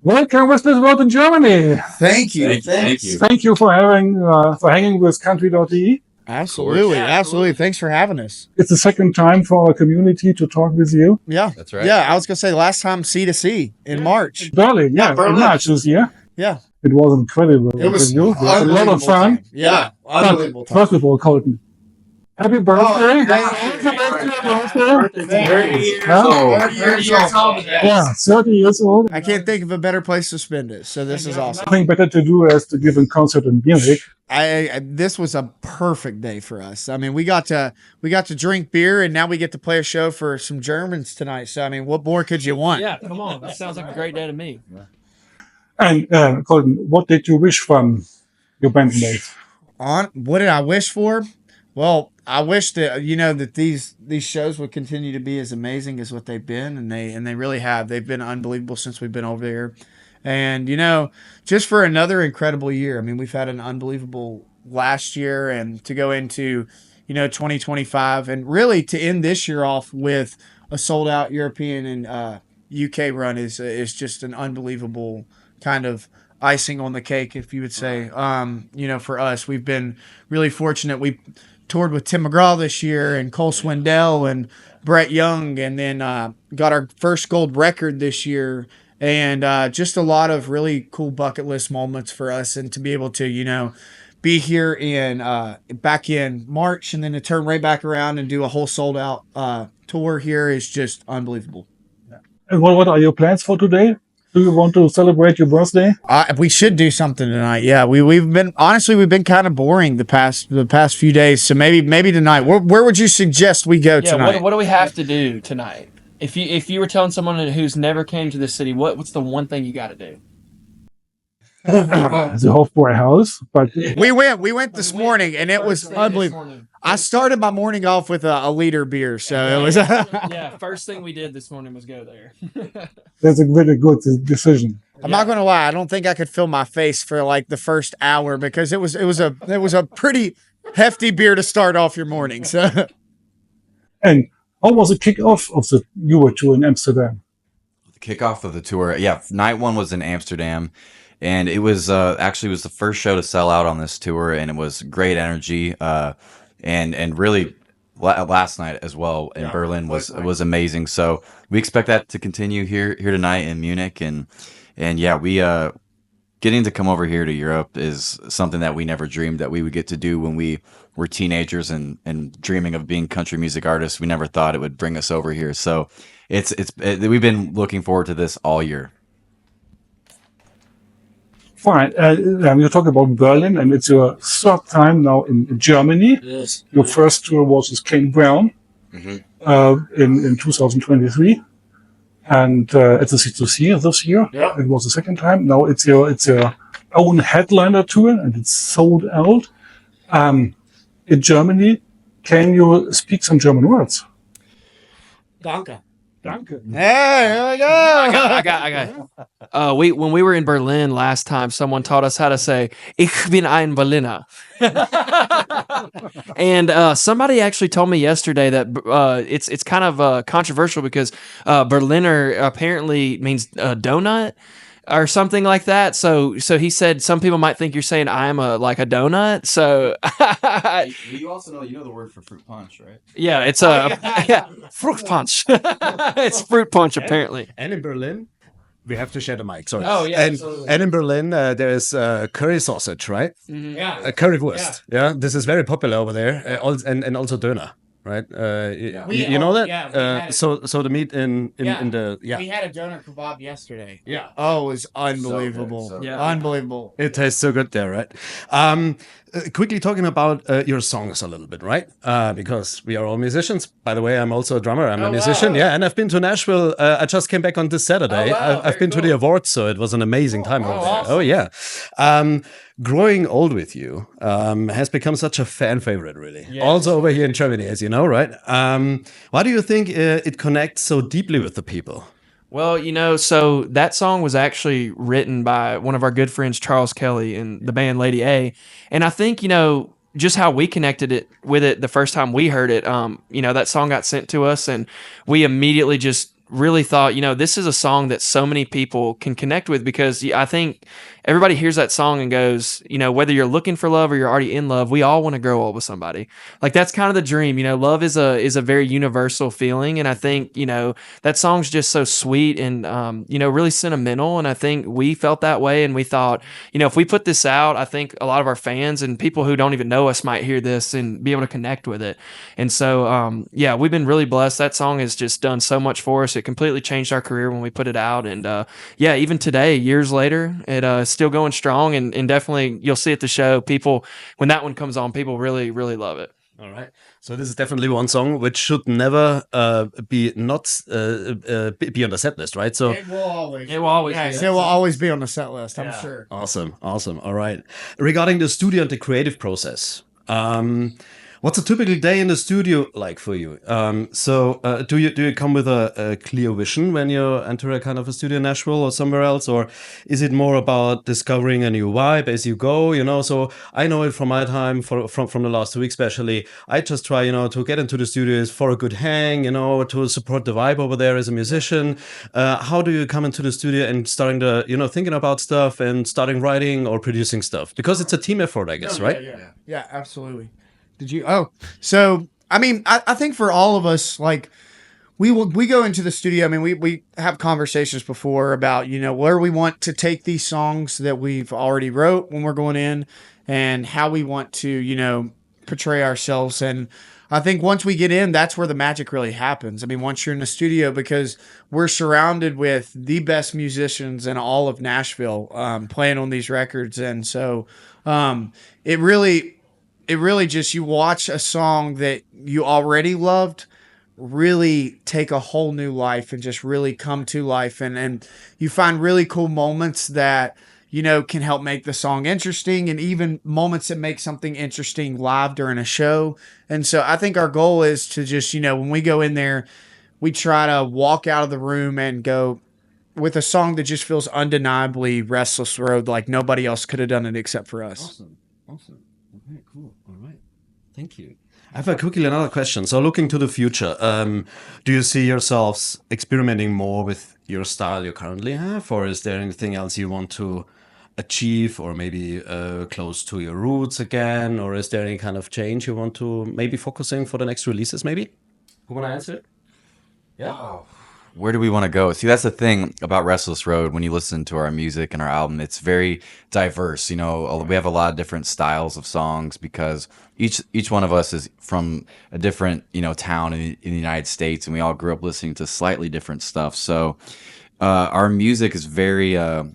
Welcome, Restless Road in Germany. Thank you. Thank you. Thank you for hanging with country.de. Absolutely. Thanks for having us. It's the second time for our community to talk with you. Yeah, That's right. Yeah, I was gonna say last time C2C in March. Berlin, in March this year. Yeah, It was incredible. it was with you. It was a lot of fun. time. Yeah, unbelievable. Time. First of all, Colton, happy birthday. Yeah, 30 years old. I can't think of a better place to spend it. So this is awesome. Nothing better to do as to give a concert in Munich. This was a perfect day for us. I mean, we got to drink beer, and now we get to play a show for some Germans tonight. So I mean, what more could you want? Yeah, come on. That sounds like a great day to me. And Colton, what did you wish from your bandmates? What did I wish for? Well, I wish that that these shows would continue to be as amazing as what they've been, and they really have. They've been unbelievable since we've been over there, and just for another incredible year. I mean, we've had an unbelievable last year, and to go into 2025, and really to end this year off with a sold out European and UK run is just an unbelievable kind of icing on the cake, if you would say. For us, we've been really fortunate. We toured with Tim McGraw this year and Cole Swindell and Brett Young, and then got our first gold record this year, and just a lot of really cool bucket list moments for us, and to be able to be here back in March, and then to turn right back around and do a whole sold out tour here is just unbelievable. And what are your plans for today? Do you want to celebrate your birthday? We should do something tonight. Yeah, we've been kind of boring the past few days. So maybe tonight. Where would you suggest we go tonight? What do we have to do tonight? If you were telling someone who's never came to the city, what's the one thing you got to do? The Hofbräuhaus, but we went this morning, and it was unbelievable. I started my morning off with a liter beer, so it was. Yeah, first thing we did this morning was go there. That's a really good decision. I'm not gonna lie, I don't think I could feel my face for like the first hour, because it was a pretty hefty beer to start off your morning. So. And how was the kickoff of the Euro tour in Amsterdam? The kickoff of the tour, night one was in Amsterdam, and it was actually the first show to sell out on this tour, and it was great energy. And really, last night as well in Berlin was amazing. So we expect that to continue here tonight in Munich, and we getting to come over here to Europe is something that we never dreamed that we would get to do when we were teenagers and dreaming of being country music artists. We never thought it would bring us over here. So we've been looking forward to this all year. Fine. You talk about Berlin, and it's your third time now in Germany. Yes. Your first tour was with Kane Brown in 2023, and at the C2C this year. Yeah. It was the second time. Now it's your own headliner tour, and it's sold out. In Germany, can you speak some German words? Danke. Danke. Hey, here we go. I got. When we were in Berlin last time, someone taught us how to say "Ich bin ein Berliner," and somebody actually told me yesterday that it's kind of controversial because Berliner apparently means donut or something like that. So he said some people might think you're saying I'm like a donut. So you also know the word for fruit punch, right? Yeah, it's fruit punch. It's fruit punch apparently. And in Berlin, we have to share the mic. Sorry. Oh yeah, and in Berlin there is curry sausage, right? Mm-hmm. Yeah, currywurst. Yeah, this is very popular over there, and also döner. Right, you know that. Yeah, so the meat in the We had a doner kebab yesterday. Yeah. Oh, it was unbelievable. So good. Yeah. Unbelievable. It tastes so good there, right? Quickly talking about your songs a little bit, right? Because we are all musicians. By the way, I'm also a drummer. I'm a musician. Wow. Yeah, and I've been to Nashville. I just came back on this Saturday. Oh, wow. I've been to the awards, so it was an amazing time over there. Awesome. Oh yeah. Growing old with you has become such a fan favorite, really. Yes. Also over here in Germany, as you know, right? Why do you think it connects so deeply with the people? Well, so that song was actually written by one of our good friends, Charles Kelly, in the band Lady A. And I think, just how we connected with it the first time we heard it, that song got sent to us, and we immediately just really thought, this is a song that so many people can connect with, because I think everybody hears that song and goes, whether you're looking for love or you're already in love, we all want to grow old with somebody. Like, that's kind of the dream. Love is a very universal feeling, and I think that song's just so sweet and really sentimental, and I think we felt that way, and we thought, if we put this out, I think a lot of our fans and people who don't even know us might hear this and be able to connect with it. And so we've been really blessed. That song has just done so much for us. It completely changed our career when we put it out, and even today, years later, it's still going strong, and definitely you'll see at the show, people, when that one comes on, people really, really love it. All right. So this is definitely one song which should never be on the set list, right? So It will always. It will always Yes, be. it will always be on the set list, I'm sure. awesome. All right. Regarding the studio and the creative process, what's a typical day in the studio like for you? Do you come with a clear vision when you enter a kind of a studio in Nashville or somewhere else, or is it more about discovering a new vibe as you go? So I know it from my time, from the last 2 weeks especially. I just try, to get into the studios for a good hang, to support the vibe over there as a musician. How do you come into the studio and starting to, thinking about stuff and starting writing or producing stuff? Because it's a team effort, I guess, right? Yeah, absolutely. Did you? Oh, so I mean, I think for all of us, like we go into the studio. I mean, we have conversations before about where we want to take these songs that we've already wrote when we're going in, and how we want to portray ourselves. And I think once we get in, that's where the magic really happens. I mean, once you're in the studio, because we're surrounded with the best musicians in all of Nashville playing on these records, and so it really just, you watch a song that you already loved really take a whole new life and just really come to life. And you find really cool moments that, can help make the song interesting, and even moments that make something interesting live during a show. And so I think our goal is to just, when we go in there, we try to walk out of the room and go with a song that just feels undeniably Restless Road, like nobody else could have done it except for us. Awesome. Okay, cool. All right. Thank you. I have quickly another question. So looking to the future, do you see yourselves experimenting more with your style you currently have, or is there anything else you want to achieve, or maybe close to your roots again, or is there any kind of change you want to maybe focusing for the next releases maybe? Who want to answer it? Yeah. Oh, where do we want to go? See, that's the thing about Restless Road. When you listen to our music and our album, it's very diverse. We have a lot of different styles of songs, because each one of us is from a different, town in the United States, and we all grew up listening to slightly different stuff. So our music is very,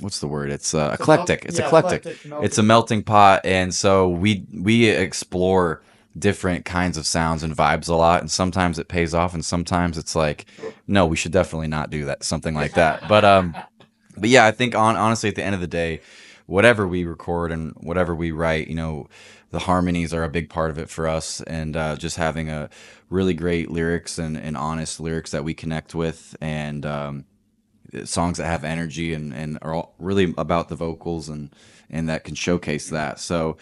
what's the word? It's eclectic. It's eclectic. It's a melting pot. And so we explore different kinds of sounds and vibes a lot, and sometimes it pays off, and sometimes it's like, no, we should definitely not do that, something like that. But yeah, I think honestly, at the end of the day, whatever we record and whatever we write, the harmonies are a big part of it for us, and just having a really great lyrics and honest lyrics that we connect with, and songs that have energy and are all really about the vocals and that can showcase that. So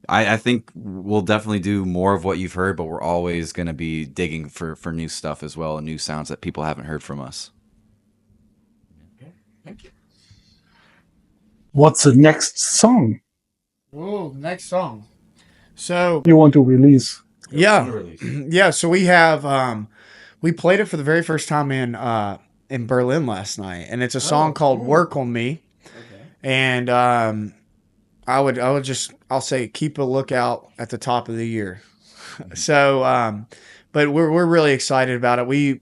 I think we'll definitely do more of what you've heard, but we're always going to be digging for new stuff as well, and new sounds that people haven't heard from us. Okay, thank you. What's the next song Oh, next song. So you want to release? yeah. So we have we played it for the very first time in Berlin last night, and it's a song called "Work on Me." Okay. And I'll say keep a lookout at the top of the year. So, but we're really excited about it. We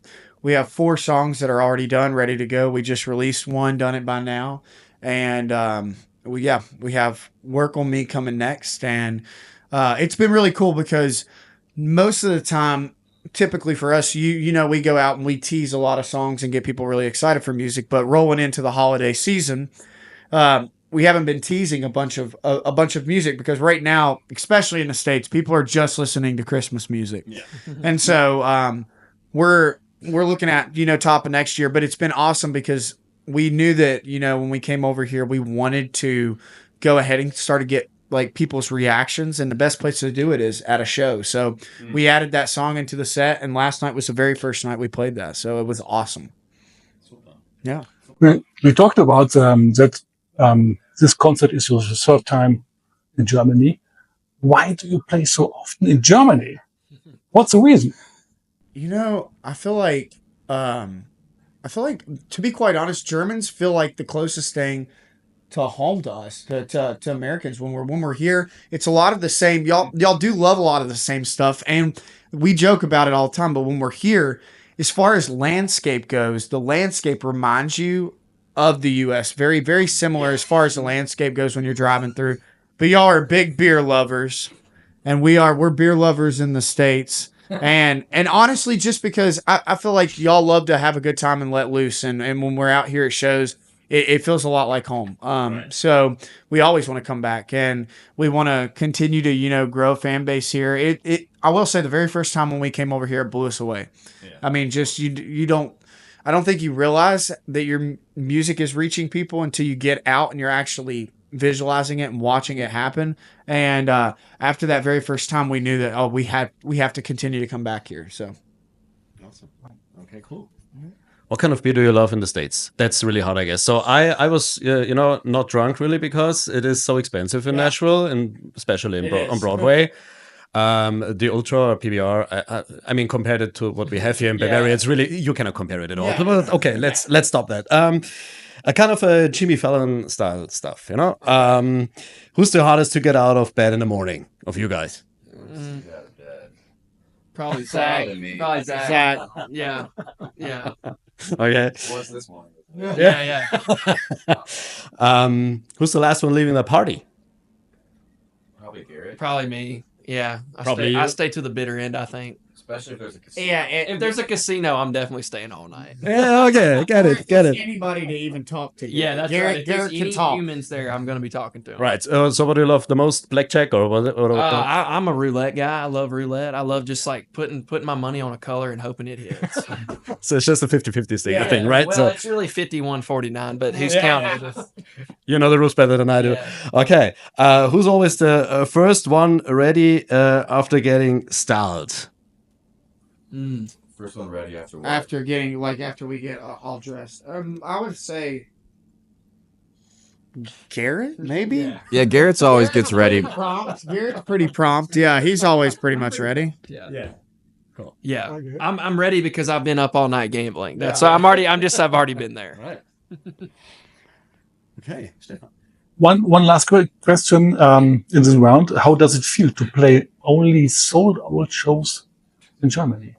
have 4 songs that are already done, ready to go. We just released one, Done It By Now, and we have Work on Me coming next, and it's been really cool because most of the time, typically for us, we go out and we tease a lot of songs and get people really excited for music, but rolling into the holiday season, we haven't been teasing a bunch of music, because right now, especially in the States, people are just listening to Christmas music. Yeah. And so we're looking at, top of next year, but it's been awesome because we knew that, when we came over here, we wanted to go ahead and start to get like people's reactions, and the best place to do it is at a show. So we added that song into the set, and last night was the very first night we played that. So it was awesome. Yeah. We talked about that this concert is your third time in Germany. Why do you play so often in Germany? What's the reason? You know, I feel like, to be quite honest, Germans feel like the closest thing to home to us, to Americans. When we're here, it's a lot of the same. Y'all do love a lot of the same stuff, and we joke about it all the time. But when we're here, as far as landscape goes, the landscape reminds you of the U.S. Very, very similar as far as the landscape goes when you're driving through. But y'all are big beer lovers, and we're beer lovers in the States. And honestly, just because I feel like y'all love to have a good time and let loose, and when we're out here at shows, it feels a lot like home. So we always want to come back, and we want to continue to grow a fan base here. I will say the very first time when we came over here, it blew us away. Yeah. I mean, just you don't. I don't think you realize that your music is reaching people until you get out and you're actually visualizing it and watching it happen. And after that very first time, we knew that we have to continue to come back here. So awesome. Okay, cool. What kind of beer do you love in the States? That's really hard, I guess. So I was not drunk really because it is so expensive in Nashville, and especially on Broadway. The Ultra or PBR, I mean, compared it to what we have here in Bavaria, it's really, you cannot compare it at all. Yeah. But okay, let's stop that. A kind of a Jimmy Fallon style stuff, Who's the hardest to get out of bed in the morning of you guys? Probably Zach. Probably Zach. Yeah. Yeah. Okay. What's this one? Yeah. Who's the last one leaving the party? Probably Garrett. Probably me. Yeah. I stay to the bitter end, I think. Especially if there's a casino. Yeah, if there's a casino, I'm definitely staying all night. Yeah, okay, get it. Anybody to even talk to you. Yeah, that's Garrett, right. If there's Garrett can any talk. humans there, I'm going to be talking to them. Right. So what do you love the most? Blackjack or was it? I'm a roulette guy. I love roulette. I love just like putting my money on a color and hoping it hits. So it's just a 50-50 thing, right? Well, it's really 51-49, but who's counting? You know the rules better than I do. Yeah. Okay. Who's always the first one ready after getting styled? First one ready after what? After we get all dressed. I would say Garrett, maybe. Yeah, Garrett's always gets ready. Garrett's pretty prompt. Yeah, he's always pretty much ready. Yeah. Cool. Yeah. Okay. I'm ready because I've been up all night gambling. So I've already been there. Right. Okay, Stefan. One last quick question in this round. How does it feel to play only sold-out shows in Germany?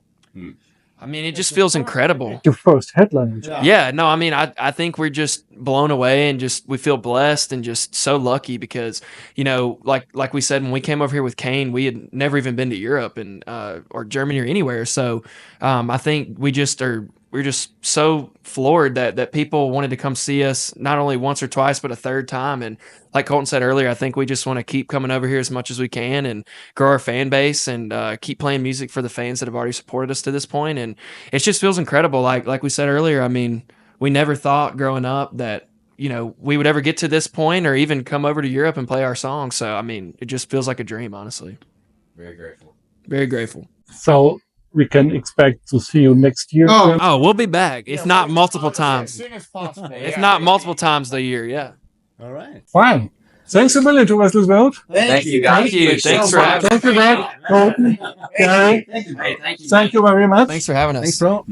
I mean, it just feels incredible. Your first headline in Germany. Yeah, no, I mean, I think we're just blown away and we feel blessed and just so lucky because, like we said, when we came over here with Kane, we had never even been to Europe or Germany or anywhere. So I think we're just so floored that people wanted to come see us not only once or twice, but a third time. And like Colton said earlier, I think we just want to keep coming over here as much as we can and grow our fan base and keep playing music for the fans that have already supported us to this point. And it just feels incredible. Like we said earlier, I mean, we never thought growing up that, we would ever get to this point or even come over to Europe and play our songs. So, I mean, it just feels like a dream, honestly. Very grateful. Very grateful. So we can expect to see you next year. Oh, we'll be back. If not multiple times. As soon as possible. If not multiple times the year, yeah. All right. Fine. Thanks a million to Restless Road. Thank you, guys. Thank you. Thanks for having us. Thank you, Matt. Colton. Gary. Thank you very much. Thanks for having us. Thanks, bro.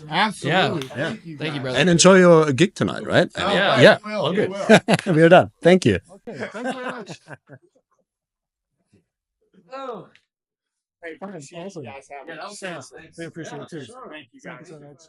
Absolutely. Yeah. Thank you, brother. And enjoy your gig tonight, right? Yeah. All good. We're done. Thank you. Okay, thanks very much. Oh. Awesome. Yeah, that was We appreciate it too. Thank you guys. Thank you so much.